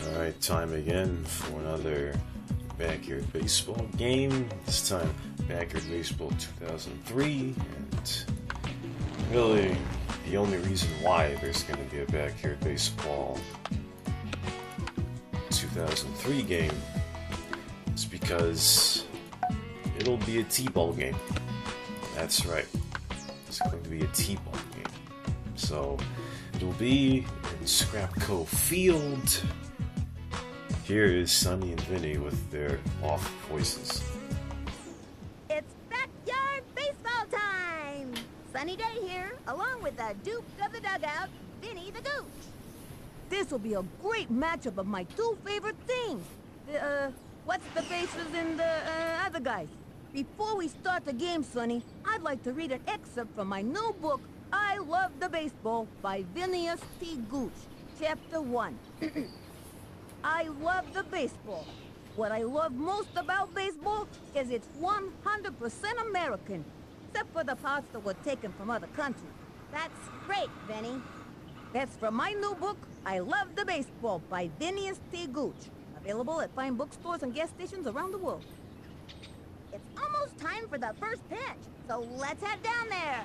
Alright, time again for another Backyard Baseball game. This time, Backyard Baseball 2003, and really, the only reason why there's going to be a Backyard Baseball 2003 game is because it'll be a T-ball game. That's right. It's going to be a T-ball game. So, it'll be in Scrapco Field. Here is Sonny and Vinny with their off voices. It's backyard baseball time! Sunny day here, along with the Duke of the dugout, Vinny the Gooch. This'll be a great matchup of my two favorite teams. What's the faces and the other guys? Before we start the game, Sonny, I'd like to read an excerpt from my new book, I Love the Baseball, by Phineas T. Gooch, Chapter 1. I love the baseball. What I love most about baseball is it's 100% American, except for the parts that were taken from other countries. That's great, Vinny. That's from my new book, I Love the Baseball, by Phineas T. Gooch. Available at fine bookstores and gas stations around the world. It's almost time for the first pitch, so let's head down there.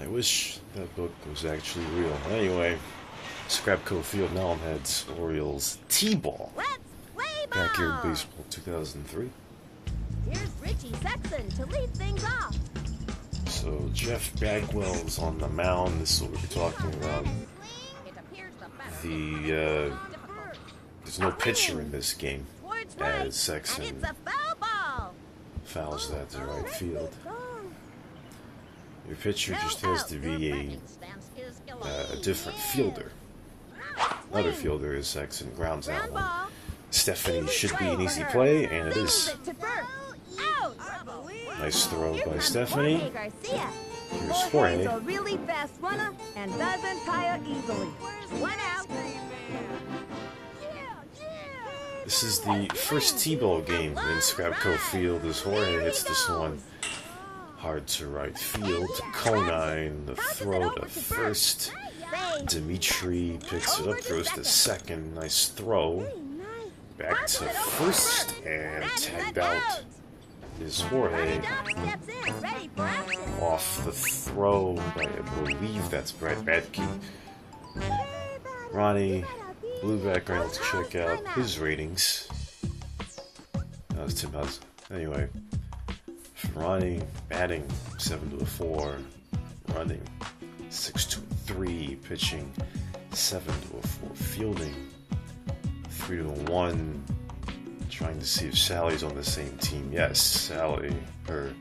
I wish that book was actually real. Anyway, Scrapco Field, Melonheads, Orioles, T-ball. Let's play ball! Backyard Baseball 2003. Here's Richie Sexton to lead things off. So Jeff Bagwell's on the mound. This is what we're talking about. There's no pitcher in this game, as Sexton fouls that to right field. Your pitcher just has to be a different fielder. Another fielder is Sexton grounds that one. Stephanie should be an easy play, and it is. Nice throw by Stephanie. Here's Jorge. A really fast runner and doesn't tire easily. One out. This is the first T-ball game in Scrapco Field as Jorge hits this one hard to right field. To CoC, the throw to first. Dimitri picks it up, throws to second. Nice throw. Back to first and tagged out is Jorge. Off the throw by, I believe that's Brad Badke. Ronnie, blue background, let's check out his ratings. That was Tim Hudson. Anyway, Ronnie batting 7-4, running 6-3, pitching 7-4, fielding 3-1. Trying to see if Sally's on the same team. Yes, Sally, her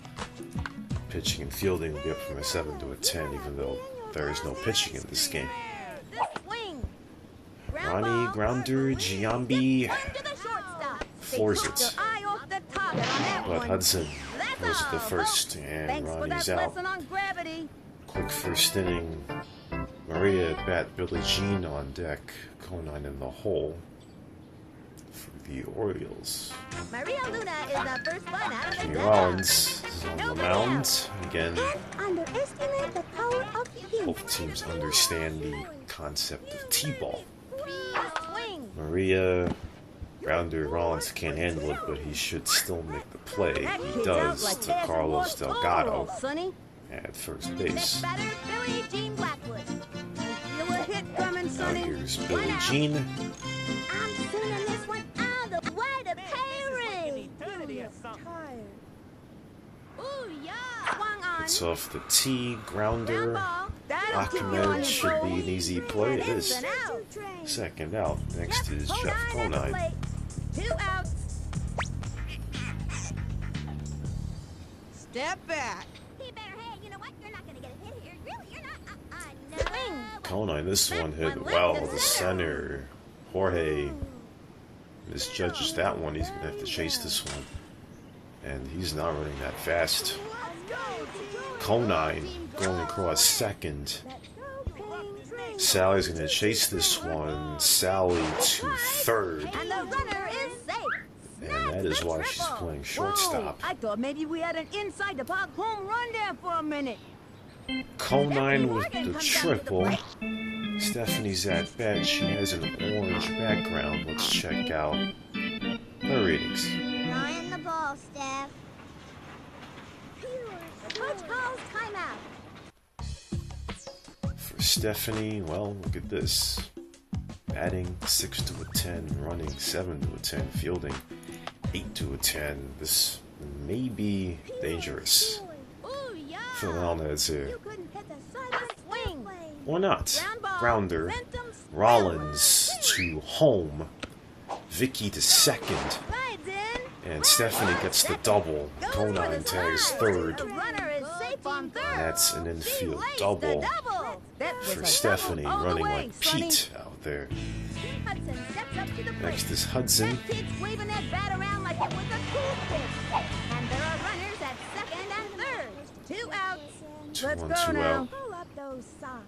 pitching and fielding will be up from a 7 to a 10, even though there is no pitching in this game. Ronnie, grounder, Giambi floors it. But Hudson goes to the first, and Ronnie's out. Quick first inning. Maria at bat, Billie Jean on deck, CoC in the hole. The Orioles. Maria Luna is the first one out of the Jimmy dugout. Rollins is on the mound. Again, Underestimate the power of youth. both teams understand the concept of T-ball. Swing. Maria, grounder, Rollins can't handle it, but he should still make the play. He does to Carlos Delgado at first base. Next batter, Billie Jean Blackwood. Feel a hit coming, Now Sonny. here's Billie Jean. I'm sending this one out of the way to Perry. Tired. Ooh, yeah. Swung on. It's off the tee, grounder. That'll keep you on Ahmed your should be toes. an easy play. It is. An out. Second out. Next is Jeff Hold on at the CoC. plate. 2 outs. Step back. Hey, you know what? You're not gonna get a hit here. Really, you're not. No. CoC, this one hit well to center. Jorge misjudges that one. He's going to have to chase this one. And he's not running that fast. CoC going across second. Sally's going to chase this one. Sally to third. And the runner is safe. And that is why she's playing shortstop. Whoa, I thought maybe we had an inside the park home run there for a minute. CoC with the triple. Stephanie's at bat. She has an orange background. Let's check out her readings. Throwing the ball, Steph. Coach calls timeout. For Stephanie, well, look at this. Batting 6 to a 10, running 7 to a 10, fielding 8 to a 10. This may be dangerous Ooh, yeah. for the Melonheads here. You couldn't hit the sideline swing. Or not. Ground ball. Grounder. Momentum Rollins to home. Vicky to second. slides in. And Stephanie gets the double. Goes for the CoC tags slide. third. The runner is safe on third. That's an infield She double laced the double. That was for a Stephanie, double all the running way, like Sonny. Pete out there. Hudson steps up to the plate. Next is Hudson. That kid's waving that bat around like it was a toothpick. And there are runners at second and third. 2 outs. Let's One, go two now. out. Pull up those socks.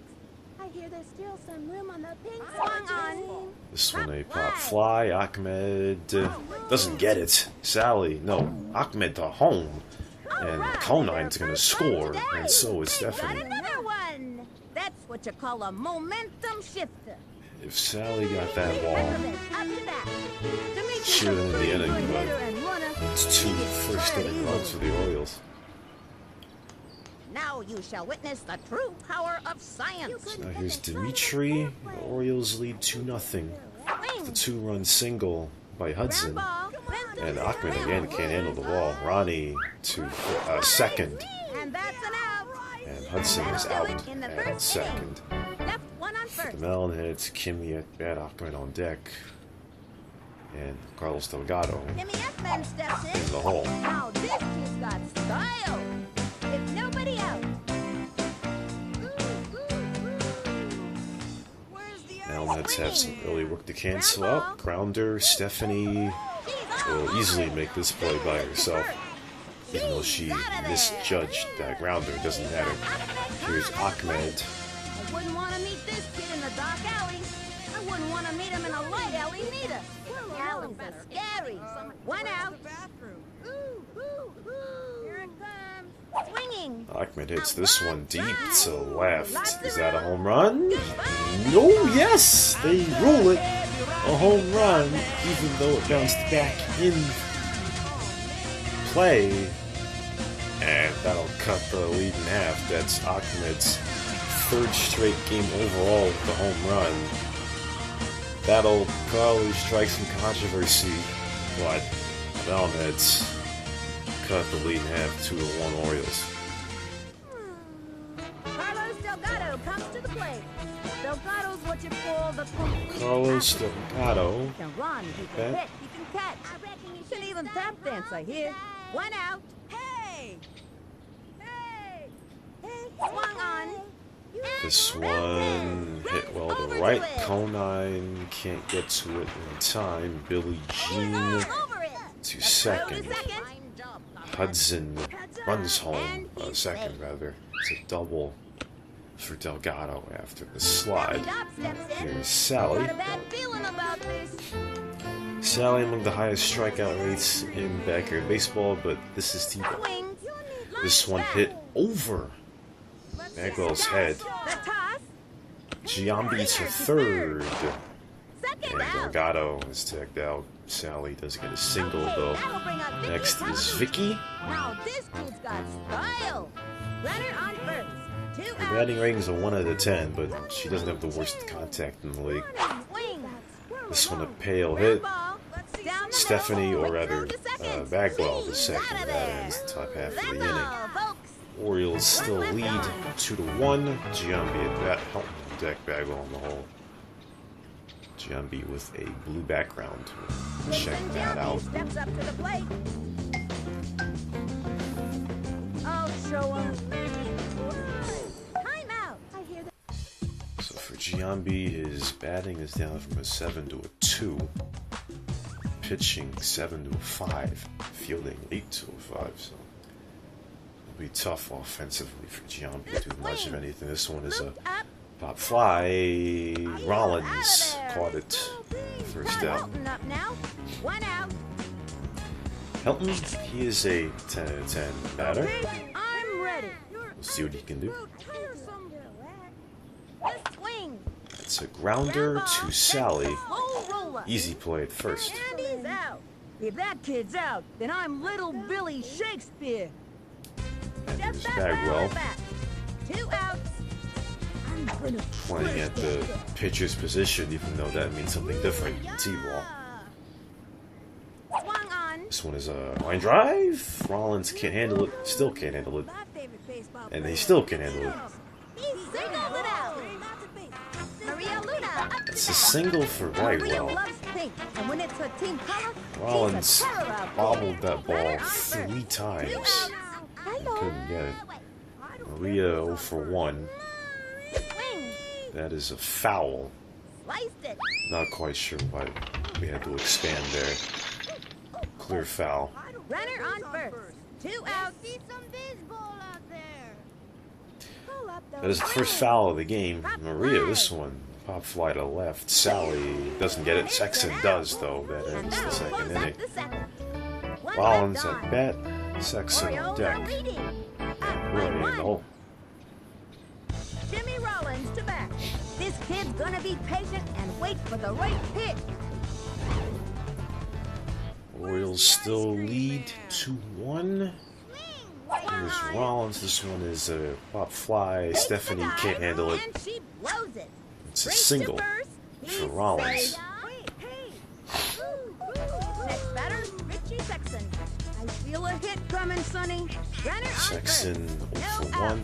I hear there's still some room on the pink swung on. This one a pop fly. Ahmed doesn't get it. Sally, no. Ahmed to home. And CoC's gonna score, and so is Got Stephanie. another one. That's what you call a momentum shifter. If Sally got that ball, Up to bat. Dimitri's She a would end the pretty inning, good but hitter and runner. it's 2 He gets first tired inning easily. runs for the Orioles. Now you shall witness the true power of science. Now here's Dimitri. The Orioles lead 2-0. Swing. The 2-run single by Hudson. Ball. And Ahmed again can't handle the ball. Ronnie to second. And that's an out. And Hudson is out In the at first second. Left one on The first. Melonheads, Kimmy at bat, Ahmed on deck. And Carlos Delgado Jimmy F-Man steps in in. the hole. Now this kid's got style. If nobody out. Melonheads have some early work to cancel out. Grounder, Stephanie will easily make this play by herself. Even though she misjudged that grounder, it doesn't matter. Here's Ahmed. I wouldn't want to meet this kid in the dark alley. I wouldn't want to meet him in a light alley neither. Alleys are scary. One out. Here it comes. Swinging. Ahmed hits this one deep to left. Is that a home run? No, yes! They rule it a home run, even though it bounced back in play. And that'll cut the lead in half. That's Ahmed's 3rd straight game overall with the home run. That'll probably strike some controversy, but the Melonheads cut the lead in half 2-1 Orioles. Carlos Delgado comes to the plate. Delgado's what you call the complete Carlos athlete. Delgado. He can run, he Bet. can hit, he can catch. I reckon you He can should even stop tap dance, I hear. One out. Hey! Hey! Swung on. This one hit well to right. CoC can't get to it in time. Billie Jean Over it. to second. Second. Hudson runs home. Second, rather. It's a double for Delgado after the slide. Stop steps in. Here's Sally. Got a bad feeling about this. Sally among the highest strikeout rates in backyard baseball, but this is T-ball. Swings. This one hit over Bagwell's head. The toss. Giambi to third. Second And out. Delgado is tagged out. Sally does get a single though. That'll bring up Vicky Next from is the- Vicky. Now this kid's got style. Runner on first. 2 Her out. batting rating is a 1 out of 10, but she doesn't have the worst contact in the league. Swing. This one a pale hit. Ball. Down the Stephanie, middle. or rather Throw to second. Bagwell, the She's second. outta That there. ends the top half of the That's inning. all, folks. Orioles still lead 2-1. Giambi at bat. Helton on deck. Bagwell on the hole. Giambi with a blue background. Check Jason that Giambi out. steps up to the plate. I'll show him. Time out. I hear the So for Giambi, his batting is down from a 7 to a 2. Pitching 7 to a 5. Fielding 8 to a 5. So it'll be tough offensively for Giambi to do much of anything. This one is a loop up. pop fly. Rollins Outta there. caught it. First out. Hilton up now. 1 out. Helton, he is a 10 out of 10 batter. I'm ready. We'll See what he can do. The swing. It's a grounder to Sally. Slow roller. Easy play at first. And he's out. If that kid's out, then I'm Little Billy Shakespeare. And there's Step back, Bagwell back. 2 outs. I'm gonna playing at the pitcher's position, even though that means something different in T-ball. Swung on. This one is a line drive. Rollins can't handle it. Still can't handle it. My favorite baseball And they still can't handle it. He singled it out. Maria Luna up to It's a bat. single for Maria Bagwell. loves pink, and when it's her team color, Rollins she's a terror out there. bobbled that ball Runner on first. 3 times. 2 outs. Couldn't get it. Maria 0 for 1. Swing. That is a foul. Sliced it. Not quite sure why we had to expand there. Clear foul. Runner on first. 2 outs. That is the first foul of the game. Maria, this one. Pop fly to left. Sally doesn't get it. Sexton does, though. That And ends the now second close inning. up the second. One Rollins left at on. bat. Sexton on Orioles are deck. leading. And Roy in the hole. Jimmy Rollins to bat. This kid's gonna be patient and wait for the right pitch. Orioles still lead 2-1. Here's Rollins. This one is a pop fly. Takes the Stephanie dive, can't handle it. And she blows it. It's a Race to single first. for He's Rollins. saved. Next batter, Richie Sexton. I feel a hit coming, Sonny. Runner on Sexton first. 0 for No 1. out.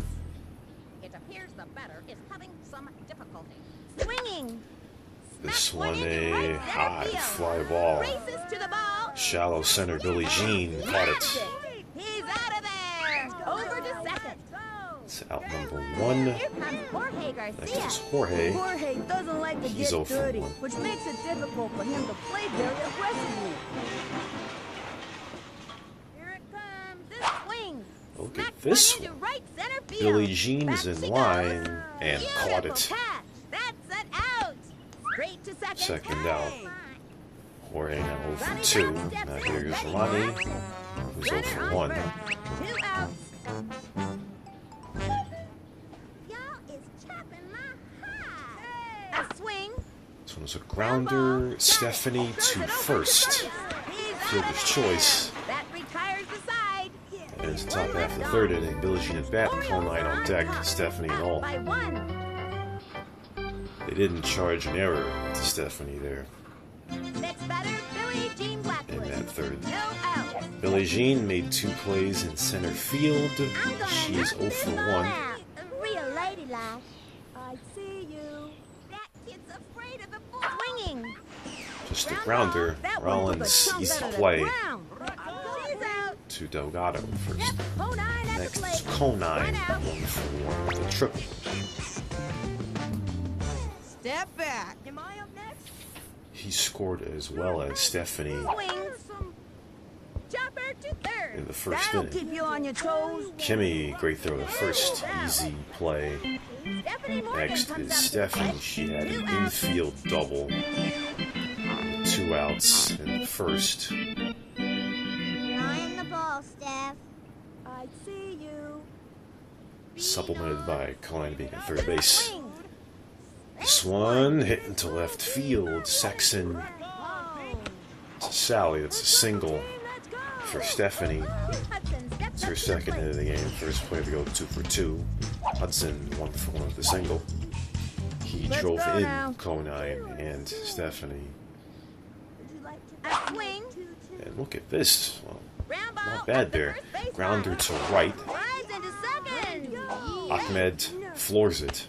It appears the batter is having some difficulty. Swinging. This Smack one into a right center high field. fly ball. Races to the ball. Shallow center Billie Jean caught it. He's out of there. Over to second. It's out number 1. Here comes Jorge Next Garcia. is Jorge. Jorge doesn't like to He's get 0 for dirty, 1. which makes it difficult for him to play very aggressively. Here it comes. This swing. Look Smack at this one into one. right center field. Billie Jean is Back in she line goes. and caught Beautiful it. catch. That's an out. Straight to second. Second out. Jorge now 0 for Ronnie 2. Brown steps Now in, here's ready Ronnie, for action. who's 0 for Runner 1. on first. 2 outs. Y'all is chopping my high. A swing. This one was a grounder. Stephanie to first. Fielder's choice. That retires the side. And it's the top half of the third inning. Billie Jean at bat. Conine on deck. Stephanie and all. By 1. They didn't charge an error to Stephanie there Next batter, Billie Jean in Blackwood. that third. No out. Billie Jean made 2 plays in center field. I'm gonna She is knock 0 this for ball 1. out. Real ladylike. I see you. That kid's afraid of the ball. Swinging. Just a grounder. That one took a Rollins chunk easy out of the play ground. She's out. to Delgado first. Yep, Conine at the Next plate. is Conine. One out. 1 for 1. The triple. Step back. Am I up next? He scored as well as Stephanie Swings. Chopper to third. in the first That'll inning. keep you on your toes. Kimmy, great throw to first. Easy play. Stephanie Morgan Next comes is up to Stephanie. plate. She had 2 an outs. infield double. 2 outs in the first. Drawing the ball, Steph. I see you. Supplemented by Conine being at third base. Swing. This one hit into left field. Sexton to Sally. That's a single for Stephanie. Hudson steps It's up her to the second plate. hit of the game. First player to go 2 for 2. Hudson 1 for 1 with the single. He Let's drove go in now. Conine and Stephanie. A swing. And look at this. Well, Ground ball not at bad the there. first baseline. Grounder to right. Flies into second. Ahmed floors it.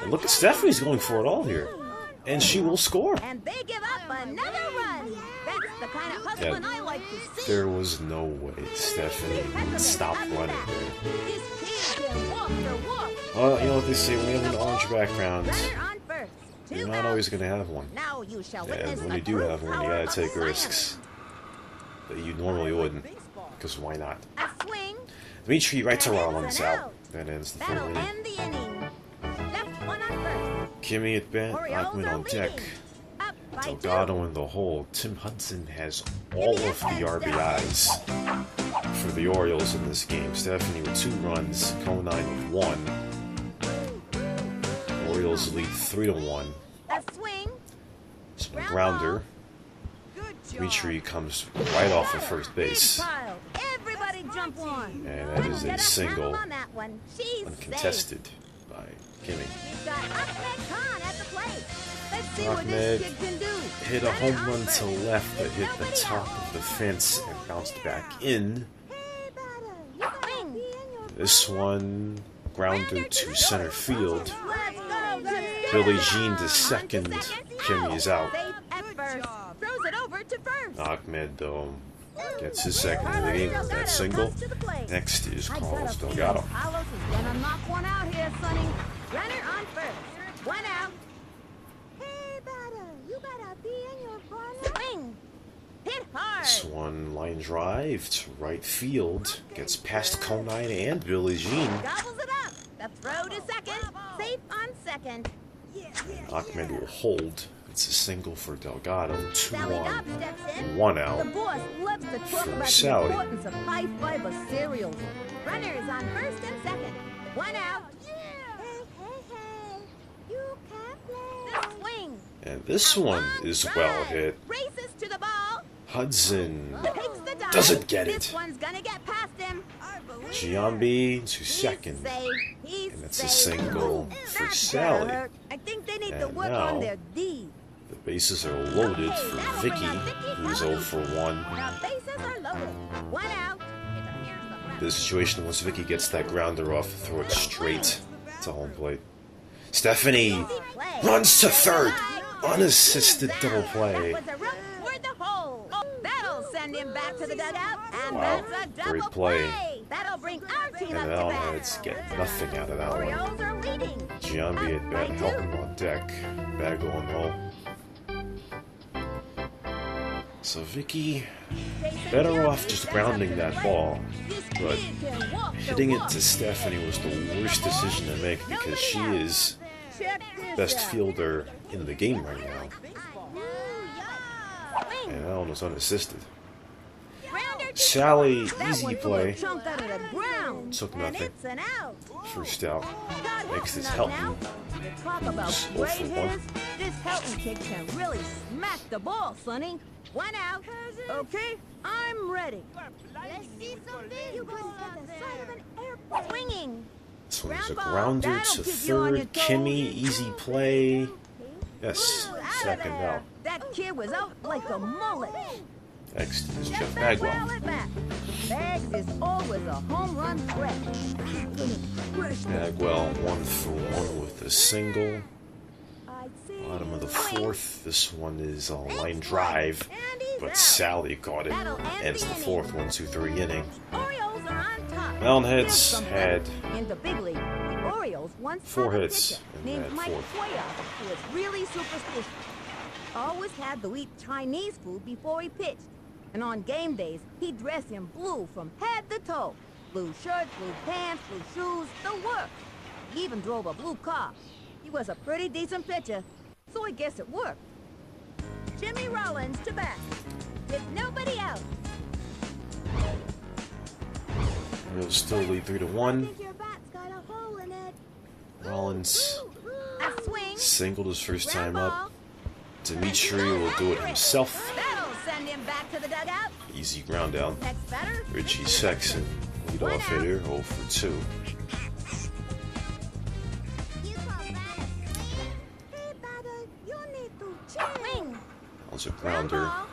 And look at Stephanie's going for it all here. And she will score. And they give up another run. That's the kind of hustling I like to see. There was no way Stephanie would stop running there. This kid can walk the walk. Well, you know what they say, when you have an orange background, Runner on first. you're 2 not always always going to have one. Now you shall witness And when the you do true have one, you power gotta of take science. risks that you normally wouldn't. Because why not? A swing. Dimitri right to That ends Rollins an out. out. That ends the That'll third inning. end the inning. Left one on first. Kimmy at bat, Orioles Ahmed are on deck. leading. Up by Delgado in the hole. Tim Hudson has all of the RBIs for the Orioles in this game. Stephanie with 2 runs, CoC with 1. Orioles lead 3-1. A swing. It's a grounder. Dimitri comes right off of first base. Everybody jump on. And that is a single, On that one. She's uncontested by Kimmy. We've got Ahmed Khan at the plate. Let's see what Ahmed this kid can do. hit a home run to left that hit the top of the fence and bounced back in. Hey, batter, you gotta Swing. be in your This one, grounder to center field. Let's go, let's Billie go. Jean to second. Kimmy is out. Safe at first. Throws it over to first. Ahmed, though, gets his second of the game with that single. Next is I got Carlos a feeling Delgado. Carlos is gonna knock one out here, Sonny. Runner on first. 1 out. Hey, batter, you better be in your corner. Swing. Hit hard. This one, line drive to right field. Gets past CoC and Billie Jean. Gobbles it up. The throw to second. Safe on second. Ahmed will hold. It's a single for Delgado. Sally 2-1. Dobb steps in. 1 The out. boss loves to talk For about Sally. the importance of high-fiber cereals. Runner is on first and second. 1 out. Hey, hey, hey. You can't play. The swing. And this one is well hit. Races to the ball. Hudson Takes the dive. doesn't get This it. one's gonna get past him. Giambi to He's second. safe. He's And it's a safe. single for That's Sally. gotta hurt. I think they need to And work now- on their D. The bases are loaded for Vicky, who's 0 for 1. The bases are loaded. 1 out. The situation once Vicky gets that grounder off, throw it straight to home plate. Stephanie Easy play. runs to third. Unassisted double play. That was a rope toward the hole. That'll send him back to the dugout. And Wow, that's a great double play. That'll bring our team And up to Melonheads bat. get nothing out of that one. Orioles are leading. Giambi at bat, helping on deck. Bag on roll. So Vicky, better off just grounding that ball. But hitting it to Stephanie was the worst decision to make because she is best fielder in the game right now. Swing. And that one was unassisted. Grounder to Sally, That easy one flew a play. chunk out of the ground. Took and nothing. it's an out. First out. God, Next is not now. Helton. Talk about Who's 0 great for 1. hitters. This Helton kid can really smack the ball, Sonny. 1 out. Okay, I'm ready. Let's see something. You couldn't get the side of an airplane. Swinging. This one's a Ground ball. grounder That'll to keep you on your third. toes. Kimmy, easy play. Yes, Out of second there. out. That kid was out like a mullet. Next is Jeff Bagwell Bagwell. at bat. Bags is always a home run threat. Bagwell 1 for 1 with a single. I'd say Bottom of the swing. 4th. This one is a line drive, And he's but out. Sally caught it. That'll end Ends the the inning. 4th 1-2-3 inning. Orioles are on top. Melonheads had In the big league, the Orioles once 4 had a hits pitcher in named that Mike 4th. Cuellar, who was really superstitious. Always had to eat Chinese food before he pitched. And on game days, he'd dress in blue from head to toe. Blue shirt, blue pants, blue shoes, the works. He even drove a blue car. He was a pretty decent pitcher, so I guess it worked. Jimmy Rollins to bat. With nobody out. Orioles still lead 3-1. Think your bat's got a hole in it. Rollins A swing. singled his first Ground time ball. up. Dimitri will do it himself. That'll send him back to the dugout. Easy ground down. Next batter. Richie Sexton, leadoff hitter, 0 for 2. You call that a swing? Hey, batter, you need to swing. That was a grounder. Ball.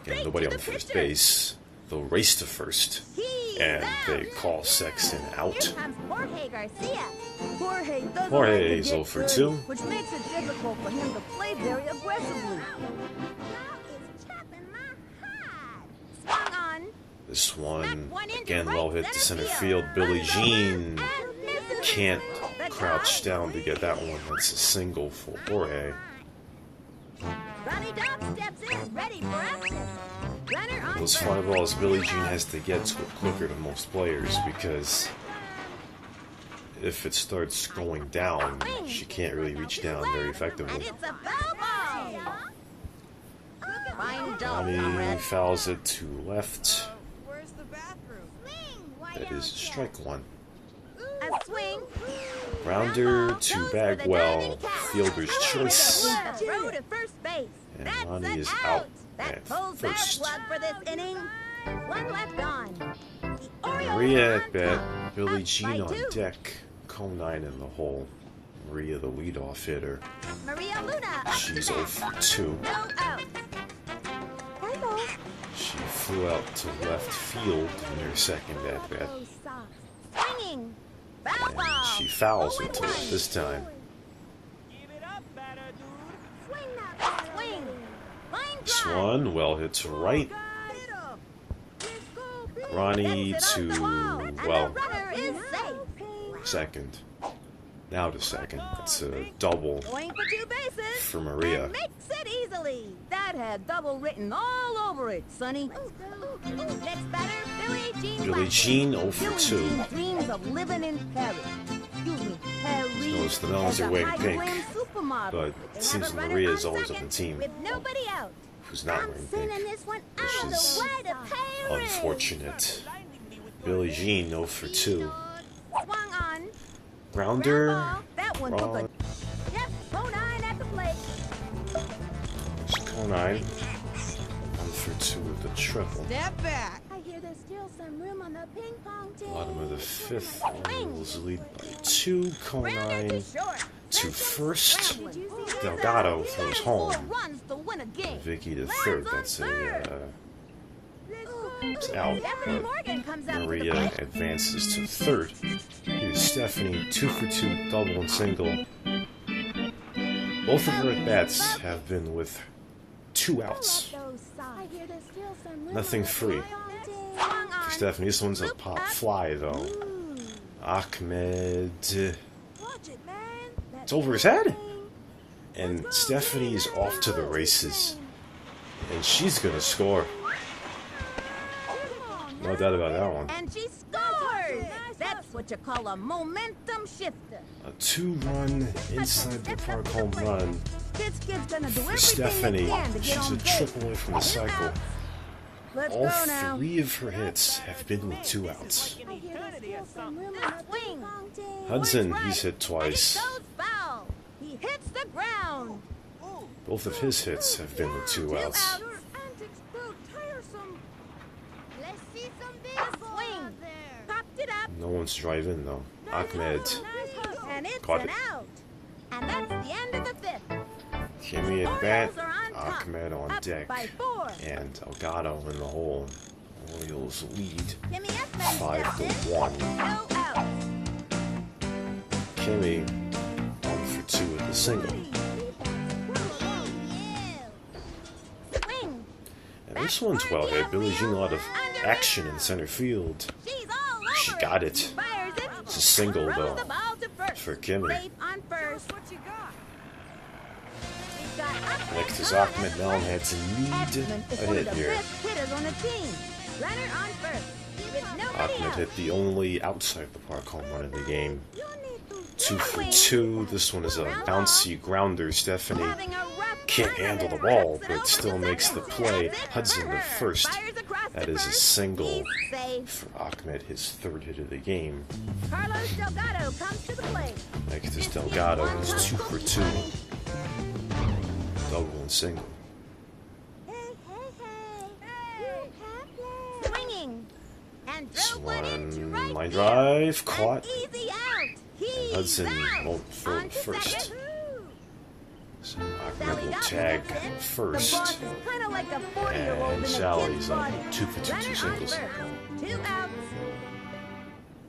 Again, nobody on first base. They'll race to first. He's And out. they call Sexton Here out. comes Jorge Garcia. Jorge doesn't Jorge like to is get 0 for dirty, 2. which makes it difficult for him to play very aggressively. Now it's chopping my heart. Swung on. This one, Smacked one into again, right well hit to center center field. Billie Runs Jean over and misses. can't The crouch dive. down to get that one. That's a single for Jorge. Ronnie Dobb steps in, ready for action. Runner on Those first. fly balls Billie Jean has to get to it quicker than most players because if it starts going down, she can't really reach down very And effectively. it's a foul ball. Ronnie fouls it to left. Where's the bathroom? That is strike one. A swing. Grounder to Bagwell. Fielder's choice. Throw to first base. And That's Ronnie an is out. out That at pulls that first. plug for this inning. One left on. The Orioles Maria are at on bat. top. Billie Up Jean by on 2. deck. CoC in the hole. Maria the leadoff hitter. Maria Luna up She's to 0 bat. for 2. No out. Hello. She flew out to left field in her second at bat. Swinging. Foul ball. And she fouls it to 0-1. left this time. Swing that swing. Line This drive. one, well hit to right. Ronnie Gets it to, off the wall, and the well, runner is safe. second. Now to second. It's a double Going for 2 bases. for Maria. And makes it easily. That had double written all over it, Sonny. Next batter, Billie Jean. Billie Blackman. Jean 0 for Billie 2. Jean dreams of living in Paris. Excuse me, Paris. Notice the melons as are a wearing high-glam pink, supermodel. but They it seems have a runner Maria is on always on second the team with nobody out. who's not I'm wearing sending pink. this one Which out is of the way to Paris. unfortunate. Billie Jean 0 for 2. Swung on. Grounder. Ground That one Wrong. took a Yep, 0-9 at the plate. CoC 1 for 2 with the triple. Step back. I hear there's still some room on the ping pong table. Bottom of the 5th. Orioles lead by 2. Grounder to CoC short. to first. Did you see that? Delgado throws home. 4 runs to win a game. Vicky to third. That's a it's out. Stephanie But Morgan comes up to the Maria plate. advances to third. Here's Stephanie, 2 for 2, double and single. Both of her at bats have been with 2 outs. I hear there's still some room Nothing on the free. ping pong table. For Stephanie, this one's a pop fly though. Ahmed. Watch it, man. It's over his head. And Stephanie's off to the races. And she's gonna score. No doubt about that one. And she scores! That's what you call a momentum shifter. A 2-run inside the park home run This kid's gonna do for everything Stephanie. he can to get She's on a base. triple away from the cycle. Let's All go now. 3 of her hits have been with 2 outs. I hear there's still some room on the ping pong table. Hudson, he's hit twice. And it goes foul. He hits the ground. Both of his hits have been with 2 outs. Your antics grow tiresome. Let's see some baseball Swing. out there. Popped it up. No one's driving though. Ahmed. And it's Caught an it. out. And that's the end of the 5th. Kimmy at bat. Orioles are on top. Ahmed on Up deck. by 4. And Delgado in the hole. Orioles lead Kimmy Essman 5 steps to in. 1. No outs. Kimmy 1 for 2 with the single. Swing. And this one's well hit. Billie Jean a lot of action in center field. She's all over She got it. Fires it. It's a single Throws though the ball to first. for Kimmy. Safe on first. What you got? We've got Ahmed Next is on Ahmed deck. Melonheads need Ahmed is a one hit of the here. best hitters on the team. Runner on first. With nobody Ahmed out. hit the only outside the park home run of the game. You need to 2 for swing. 2. This one is a bouncy grounder. Stephanie Having a rough can't time of handle it. the ball, Trips it but over still to makes second. the play. That's it for Hudson to her. first. Fires across That to is a first. single He's safe. for Ahmed, his 3rd hit of the game. Carlos Delgado comes to the plate. Next is Delgado, who's 2 for 2. Double and single. Hey, hey, hey. Swinging. And This throw one into one, right line field. drive, caught. An easy out. He's Hudson out. won't throw On it to first. second. So Ahmed will tag The boss first. is kind of like a 40-year-old in And a Sally's kid's on body. 2 for 2, Runner 2 on singles. first. 2 outs.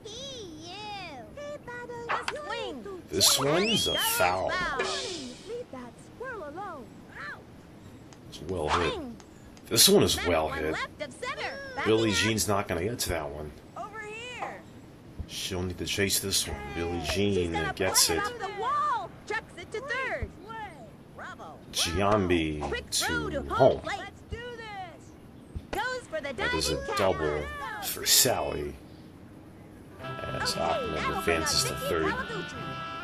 Hey, batter. Swing. This one's a foul. Leave that squirrel alone. It's well hit. Swing. This one is Left well one hit. left of center. Billie Backing Jean's not going to get to that one. Over here. She'll need to chase this one. Billie She's Jean gonna gets play it. up the wall. Chucks it to third. Bravo. Giambi Quick throw to to home. plate. Let's do this. Goes for the That is a diving catch. double for Sally. As Ahmed advances to third.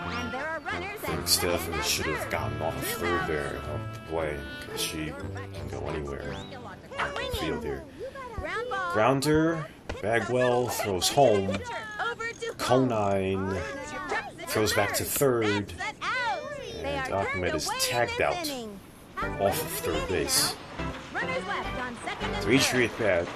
And there are I runners think at Stephanie should have gotten off of third there and helped the play, because she can go anywhere on the field here. ground ball. Grounder, Bagwell throws home. Over to CoC throws back to third, That's out. They and are Ahmed turned is away tagged this out inning. off of third base. Runners left on second and Dimitri third. at bat.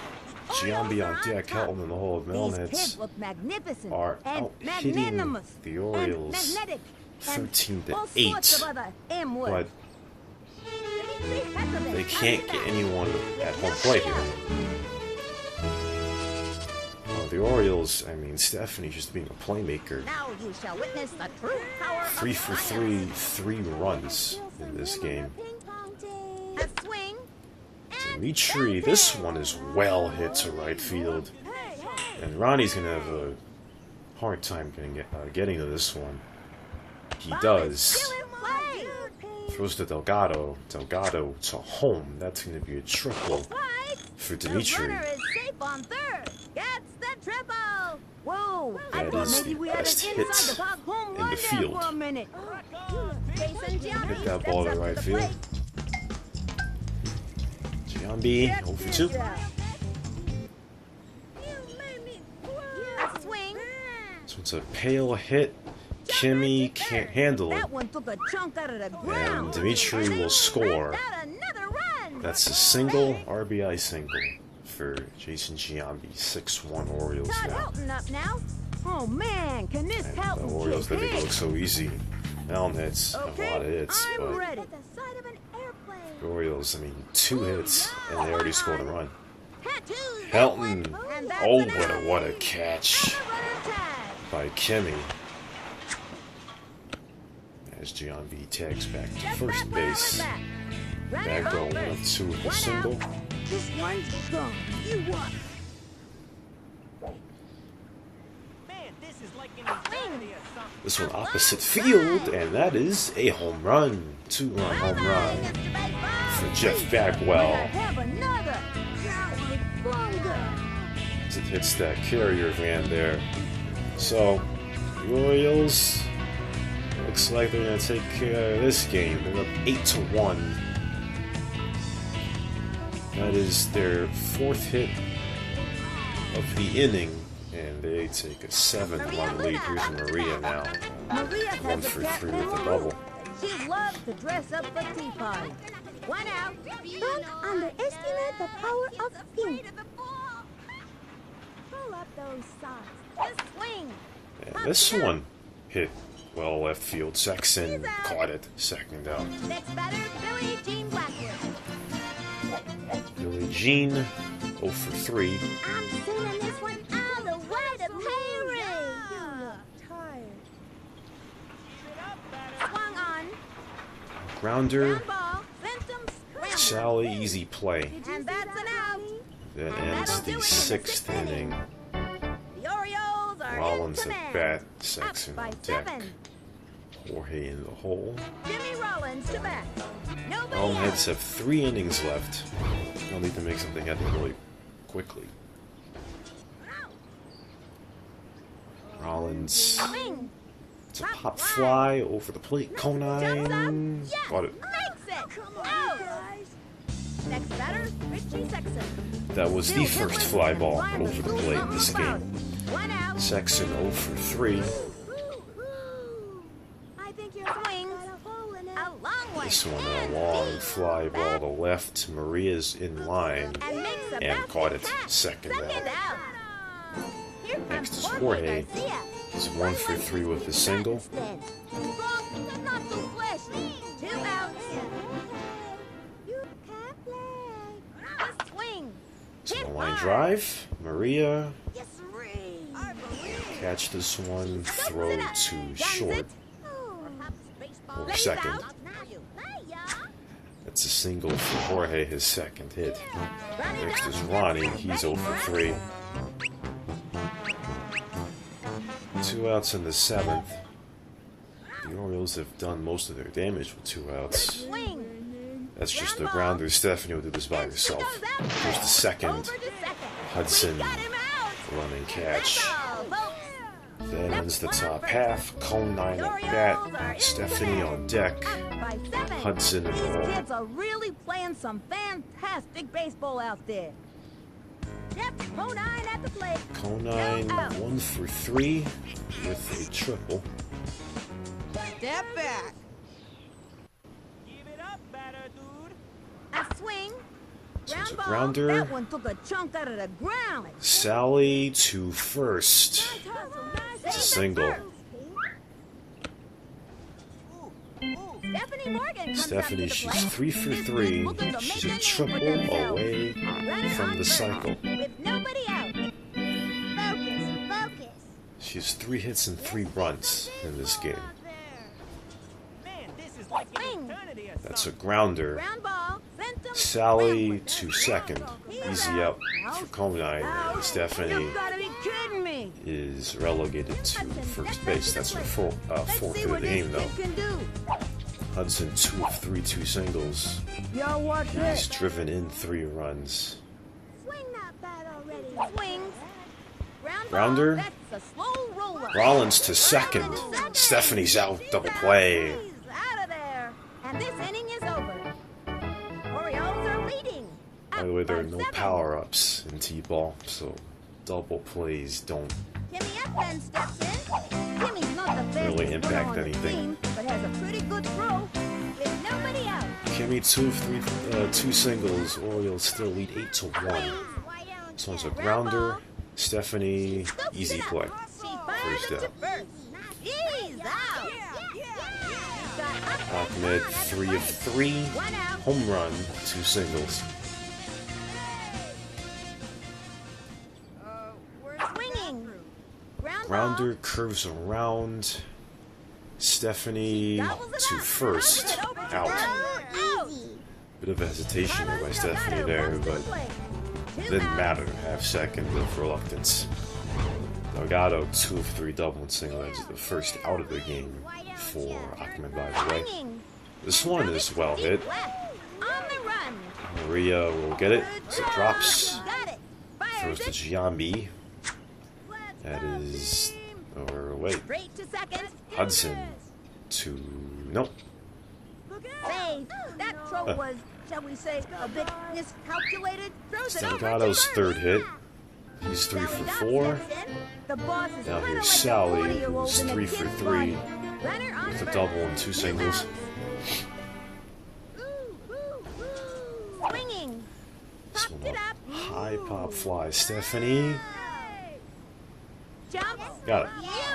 Giambi on deck, Helton in the hole of These Melonheads kids look magnificent are and out-hitting magnanimous the and Orioles magnetic and 13 all to 8, sorts of other M but words. they can't get anyone at home plate here. The Orioles, I mean, Stephanie just being a playmaker. Now you shall witness the true power of 3 for 3, 3 runs in this game. a swing. Dimitri, this one is well hit to right field. And Ronnie's going to have a hard time getting to this one. He does. Still in play. Throws to Delgado. Delgado to home. That's going to be a triple Strike. for The Dimitri. runner is safe on third. Gets the triple. Whoa! I That thought is maybe the we had an best inside hit the park home in run the there field. for a minute. Jason Giambi Hit that steps ball to up right the field. plate. Giambi, 0 for 2. A swing. So it's a pale hit. Kimmy can't handle it. That one took a chunk out of the And ground. Dimitri will score. Out another run. That's a single RBI single for Jason Giambi. 6-1 Orioles Todd now. Helton up now. Oh man, can this And help? the Orioles, they make it hit? look so easy. Melonheads have a lot of hits, I'm but ready. At the side of an airplane. the Orioles, I mean, 2 hits, and they already scored a run. Tattoos. Helton, And that's oh, an out. what a catch Runner tag. by Kimmy. As Giambi tags back to first base. Bagwell went up 2 with a single. This one's gone. You watch. This one opposite field, and that is a home run. 2-run home run for Jeff Bagwell. Have another. Bunga. As it hits that carrier van there. So, the Orioles, looks like they're going to take care of this game. They're up 8-1. That is their 4th hit of the inning, and they take a 7-1 lead. Here's Maria now. Maria 1 has a for cat 3 with the memory. double. She loves to dress up for tea parties. One out. Don't underestimate the power of pink. Pull up those socks. Just swing. And this one hit well left field. Sexton caught it. Second out. Next batter, Billie Jean Blackwood. Billie Jean, 0 for 3. I'm sending this one all the way to Perry. Tired. Swung on. Grounder, Ground ball. Sent him scrambling. Sally, easy play. And that's an out. That ends the 6th inning. The Orioles are Rollins in at command. bat, Up Sexton by on deck. 7. Jorge in the hole. Jimmy Rollins to bat. Nobody Melonheads out. have 3 innings left. They'll need to make something happen really quickly. Rollins, Swing. it's a pop fly over the plate. CoC, Yes. got it. Makes it. Out. Next batter, Richie Sexton. That was the first fly ball over the plate in this game. One out. Sexton 0 for 3. I think you're swing. A long one. This one a long fly ball to left. Maria's in line And makes a and basket caught it. catch. Second Second out. out. Here Next comes is Jorge. Garcia. He's 1 for 3 with a single. Strong, but not too flashy. 2 outs. You can't play. A swing. It's Hit a line hard. drive. Maria, Yes, I believe. catch this one. Throw to Guns short. it. Perhaps baseball. Or second. Out. Now you play, ya. That's a single for Jorge, his second hit. Next is Ronnie. He's 0 for 3. 2 outs in the 7th. The Orioles have done most of their damage with 2 outs. Swing. That's just a grounder. Stephanie will do this by herself. Here's the second. Over to second. Hudson We got him out. running catch. That's all, folks. Then ends the top half. CoC at bat. Stephanie on deck. By 7. Hudson in the These hole. kids are really playing some fantastic baseball out there. Yep, CoC at the plate. CoC 1 for 3 with a triple. Step back. Give it up, batter dude. A swing. So it's a Ground ball. grounder. That one took a chunk out of the ground. Sally to first. It's a single. Stephanie Morgan comes Stephanie, up to the she's plate. 3 for 3. She's a triple away from the cycle. With nobody out. Focus. She has 3 hits and 3 runs in this game. Man, this is like an Swing. eternity or That's a something. grounder. Ground ball. Sent them. Sally to second. Easy up for CoC. And You Stephanie gotta be kidding me. is relegated to first base. That's her fourth Let's hit see of what the this game, though. kid can do. Hudson 2 of 3, 2 singles. Yo, watch He's this. driven in 3 runs. Swing that bat already. Swings. Ground Grounder. ball. That's a slow roller. Rollins to second. Stephanie's out. Double play. He's out of there. And this inning is over. Orioles are leading. By the way, there are Up by no 7. power-ups in T-ball, so double plays don't Timmy Edman steps in. Timmy's not the best really hitter impact on the anything. team, but has a pretty good throw. With nobody out. Kimmy 2 of 3, 2 singles. Orioles still lead 8 to 1. This one's a grounder. Stephanie, easy play. She First fires it to down. first. He's out. Got up Ahmed 3 of 3. one out. Home run, 2 singles. Swinging. Ground Grounder curves around. Stephanie to first. Out. Out. Bit of a hesitation there by Stephanie there, but didn't matter. Half second of reluctance. Delgado 2 of 3 double and single. That's the first out of the game for Ahmed, by the way. Swinging. This one is well hit. Left. On the run. Maria will get it. So it drops. Got it. Throws Fires to it. Giambi. That is. Or wait. Straight to second. Hudson to. Nope. Save. That throw was, shall we say, a bit miscalculated. Throws it over to Delgado's first. third hit. He's 3 for 4. The boss is Now kinda here's like Sally, a 40-year-old who's in a 3 for kid's 3 body. Runner on with a first. double and 2 singles. Swinging. This Popped one it up. high pop fly. Stephanie Jumps. got it.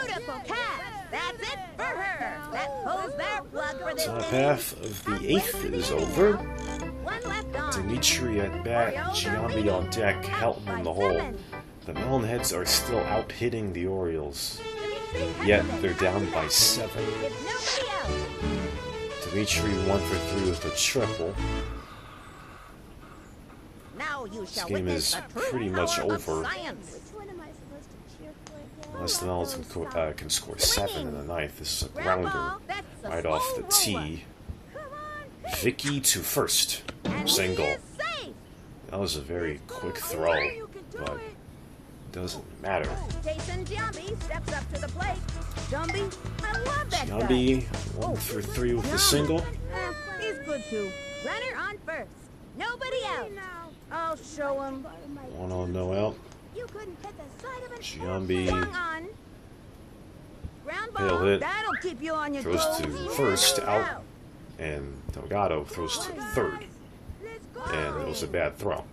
Beautiful catch. That's it for her. That pulls their plug for this Top inning. half of the 8th is over. One left on. Dimitri at bat, Giambi on deck, Helton in the hole. The Melonheads are still out hitting the Orioles, yet they're down by 7. With nobody out. Dimitri 1 for 3 with a triple. Now you shall game witness is the true pretty much power of over. science. Unless the Melons can score 7 in the 9th. This is a grounder right off the tee. Vicky to first. Single. He is safe. That was a very quick throw, but it doesn't matter. Jason Giambi steps up to the plate. Giambi, I love that guy. Giambi 1 for 3 with a single. He's good too. Runner on first. Nobody out. I'll show him. 1 on, no out. You couldn't hit the side of an Giambi Swung on. Ground ball. Pale hit. That'll keep you on your Throws toes. to first, out. And Delgado throws to third. And it was a bad throw.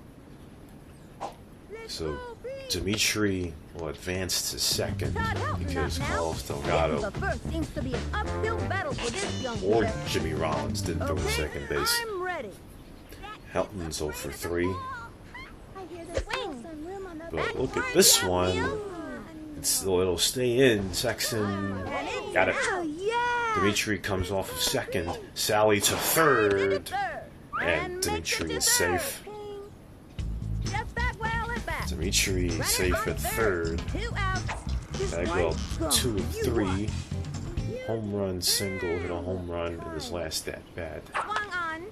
So Dimitri will advance to second because Carlos Delgado The first seems to be an uphill battle for this young or player. Jimmy Rollins didn't throw to second base. I'm ready. Helton's 0 for 3. Swing. But look at this one. It'll stay in. Sexton got it. Oh, yeah. Dimitri comes off of second. Sally to third. And Dimitri is safe. Just that well at bat. Dimitri safe at third. 2 outs. Bagwell 2 of 3. Home run single, hit a home run in his last at bat. Swung on.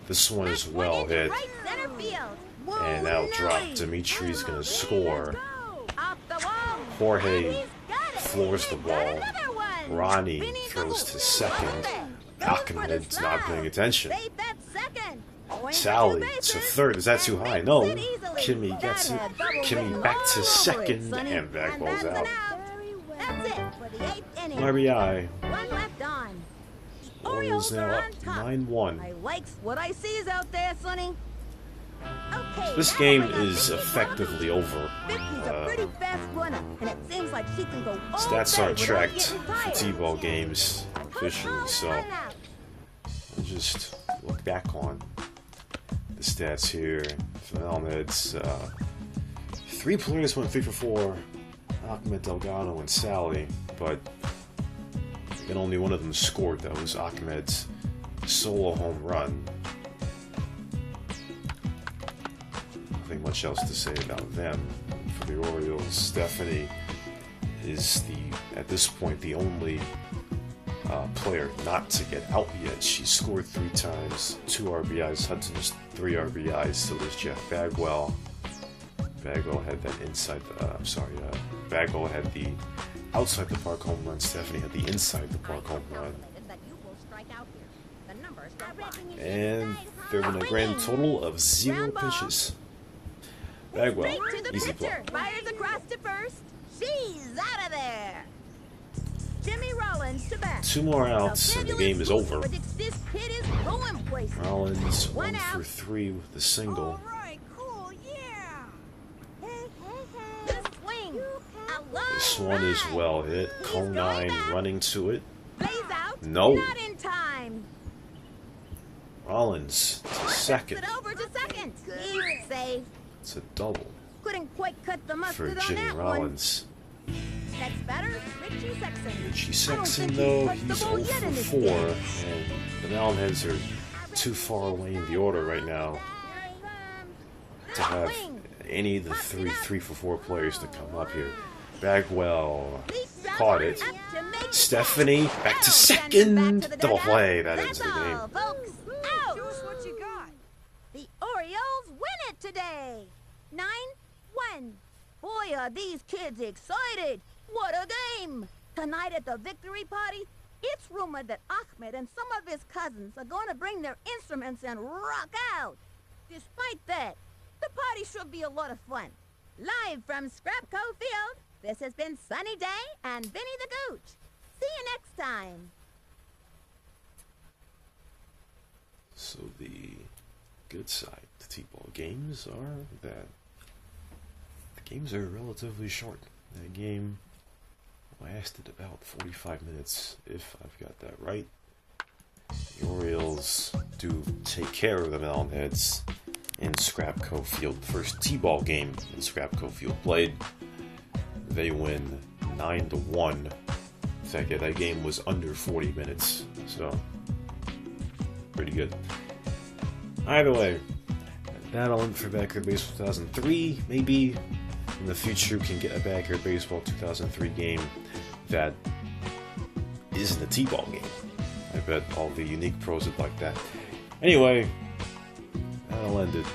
This one is well hit. Right center field. And that'll drop. Dimitri's gonna score. Off the wall. Jorge He's got floors the ball. Another one. Ronnie Vinny the throws Goat. to second. Ahmed's not paying attention. Save that second. Going for Sally 2 to bases. third. Is that too And high? makes No. it easily. Kimmy gets it. That had double Kimmy written back all to over it, second, Sonny. and back And balls that's an out. Very well. That's it for the 8th inning. RBI. One left on. The Orioles Orioles now are up on top. 9-1. I likes what I sees out there, Sonny. Okay, This that'll game bring up is Vicky effectively over. Vicky's a pretty fast runner, and it seems like she can go all Stats day aren't without tracked getting for tired. T-ball games officially, so One out. we'll just look back on the stats here. For Melonheads, 3 players went 3 for 4. Ahmed, Delgado, and Sally, but and only one of them scored. That was Ahmed's solo home run. Nothing much else to say about them. For the Orioles, Stephanie is at this point the only player not to get out yet. She scored 3 times, 2 RBIs. Hudson's 3 RBIs. So does Jeff Bagwell. Bagwell had that Bagwell had the outside the park home run. Stephanie had the inside the park home run. That you will strike out here. The numbers don't lie. And there have been a grand total of 0 pitches. Bagwell, Straight to the easy pitcher. play. Fires across to first. She's out of there. Jimmy Rollins to bat. 2 more outs and the game is over. Predicts this kid is going places. Rollins One 1 for out. 3 with the single. All right, cool, yeah. The swing. A long This one is ride. well hit. He's Cone going 9 back. running to it. Plays out. No. Not in time. Rollins to second. It over to second. He's safe. It's a double Couldn't quite cut the for mustard on Jimmy that one. Rollins. Next batter, Richie Sexton. Richie I don't Sexton, think though, he's touched the he's ball 0 yet in for this 4, game. and the Melonheads are too far away in the order right now to have any of the 3 for 4 players to come up here. Bagwell caught it. Stephanie back to second. Double play. That ends the game. Folks, Show us what you got. the Orioles win it today. 9-1. Boy, are these kids excited! What a game! Tonight at the victory party, it's rumored that Ahmed and some of his cousins are going to bring their instruments and rock out. Despite that, the party should be a lot of fun. Live from Scrapco Field, this has been Sunny Day and Vinny the Gooch. See you next time. So the good side to T-ball games are that the games are relatively short. That game lasted about 45 minutes, if I've got that right. The Orioles do take care of the Melonheads in Scrapco Field. First T-ball game in Scrapco Field played. They win 9-1. In fact, yeah, that game was under 40 minutes, so pretty good. Either way, that'll end for Backyard Baseball 2003. Maybe in the future we can get a Backyard Baseball 2003 game that isn't a T-ball game. I bet all the unique pros would like that. Anyway, that'll end it.